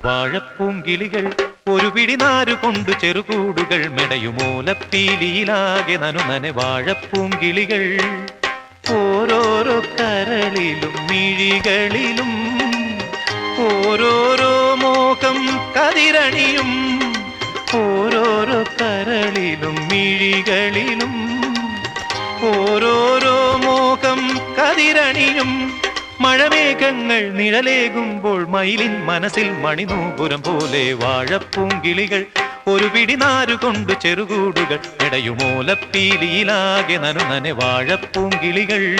വാഴപ്പൂങ്കിളികൾ ഒരു പിടി നാരുകൊണ്ട് ചെറുകൂടുകൾ മെടയുമൂലപ്പീലിയിലാകെ നനുനനെ വാഴപ്പൂങ്കിളികൾ ഓരോരോ കരളിലും മിഴികളിലും ഓരോരോ മോഹം കതിരണിയും ഓരോരോ കരളിലും മിഴികളിലും ഓരോരോ മോഹം കതിരണിയും മഴമേഘങ്ങൾ നിഴലേകുമ്പോൾ മയിലിൻ മനസ്സിൽ മണിനൂപുരം പോലെ വാഴപ്പൂങ്കിളികൾ ഒരു പിടി നാരുകൊണ്ട് ചെറുകൂടുകൾ ഇടയുമൂലപ്പീലിയിലാകെ നനുനനെ വാഴപ്പൂങ്കിളികൾ